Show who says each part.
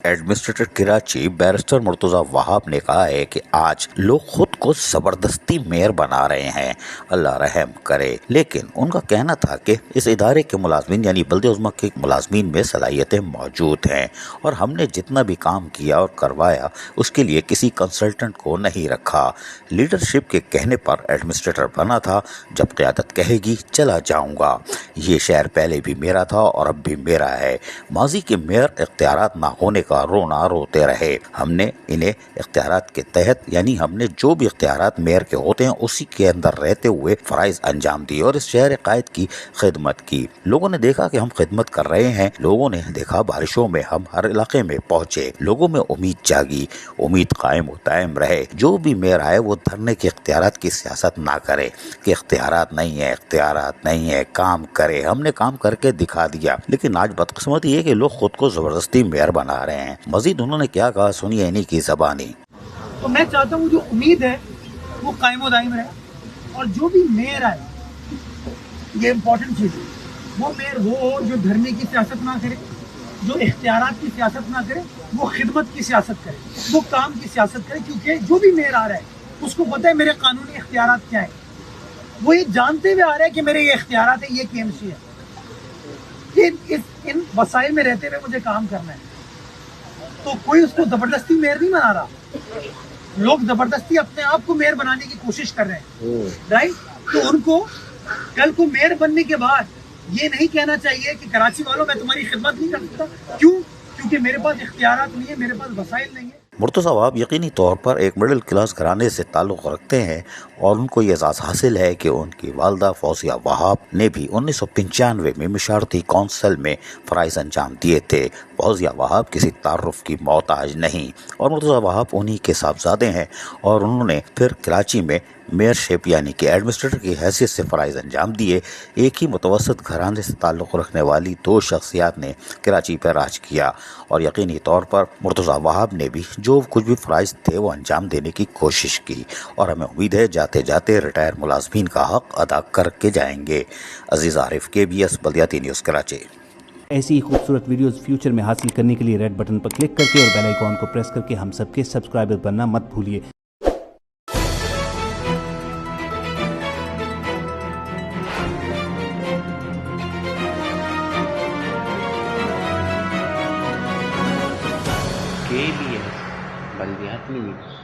Speaker 1: Administrator Karachi barrister Murtaza Wahab ने कहा है कि आज लोग खुद को ज़बरदस्ती मेयर बना रहे हैं, अल्लाह रहम करे। लेकिन उनका कहना था कि इस इदारे के मुलाजमीन यानी बल्दे उज़्मा के मुलाजमीन में सलाहियतें मौजूद हैं और हमने जितना भी काम किया और करवाया उसके लिए किसी कंसल्टेंट को नहीं रखा। लीडरशिप के कहने पर एडमिनिस्ट्रेटर बना था, जब क़यादत कहेगी चला जाऊँगा। ये शहर पहले भी मेरा था और अब भी मेरा है। माजी के मेयर इख्तियारात ना होने का रोना रोते रहे। हमने इन्हें इख्तियारात के तहत यानी हमने जो भी इख्तियारात मेयर के होते हैं उसी के अंदर रहते हुए फ़राइज़ अंजाम दिए और इस शहर कायद की खिदमत की। लोगों ने देखा कि हम खिदमत कर रहे हैं, लोगों ने देखा बारिशों में हम हर इलाके में पहुँचे, लोगों में उम्मीद जागी, उम्मीद कायम दायम रहे। जो भी मेयर आए वो धरने के इख्तियारात की सियासत ना करे कि इख्तियारात नहीं है, काम करे। हमने काम करके दिखा दिया। लेकिन आज बदकिस्मती है कि लोग खुद को ज़बरदस्ती मेयर बना रहे हैं। मजीद उन्होंने क्या कहा, सुनिए इन्हीं की ज़बानी।
Speaker 2: तो मैं चाहता हूँ जो उम्मीद है वो कायम दायम रहे और जो भी मेयर आए, ये इम्पोर्टेंट चीज़ है, वो मेयर वो हो जो धरने की सियासत ना करे, जो इख्तियारात की सियासत ना करे, वो खिदमत की सियासत करे, वो काम की सियासत करे। क्योंकि जो भी मेयर आ रहा है उसको पता है मेरे कानूनी इख्तियारात क्या है। वो ये जानते हुए आ रहा है कि मेरे ये इख्तियारात है, ये केएमसी है, कि इन वसाइल में रहते हुए मुझे काम करना है। तो कोई उसको जबरदस्ती मेयर नहीं बना रहा, लोग जबरदस्ती अपने आप को मेयर बनाने की कोशिश कर रहे हैं, राइट। तो उनको कल को मेयर बनने के बाद ये नहीं कहना चाहिए कि कराची वालों मैं तुम्हारी खिदमत नहीं कर सकता। क्यों? क्योंकि मेरे पास इख्तियारात नहीं है, मेरे पास वसाइल नहीं है।
Speaker 1: मुर्तज़ा वहाब यकीनी तौर पर एक मिडिल क्लास घराने से ताल्लुक़ रखते हैं और उनको ये एहसास हासिल है कि उनकी वालदा फौजिया वहाब ने भी 1995 में मिशारती कौंसिल में फ़राइज़ अंजाम दिए थे। फौजिया वहाब किसी तारुफ की मोहताज नहीं और मुर्तज़ा वहाब उन्हीं के साहबजादे हैं और उन्होंने फिर कराची में मेयरशिप यानी कि एडमिनिस्ट्रेटर की हैसियत से फ़राइज़ अंजाम दिए। एक ही मुतवसत घराने से ताल्लुक़ रखने वाली दो शख्सियात ने कराची पर राज किया और यकीनी तौर पर मुर्तज़ा वहाब ने भी जो कुछ भी फ़राइज़ थे वो अंजाम देने की कोशिश की और हमें उम्मीद है जाते जाते रिटायर मुलाजमीन का हक़ अदा करके जाएंगे। अजीज़ आरिफ, KBS बल्दियाती न्यूज़ कराची।
Speaker 3: ऐसी ही खूबसूरत वीडियोस फ्यूचर में हासिल करने के लिए रेड बटन पर क्लिक करके और बेल आइकॉन को प्रेस करके हम सबके सब्सक्राइबर बनना मत भूलिए।
Speaker 4: KBS बल्दियाती न्यूज़।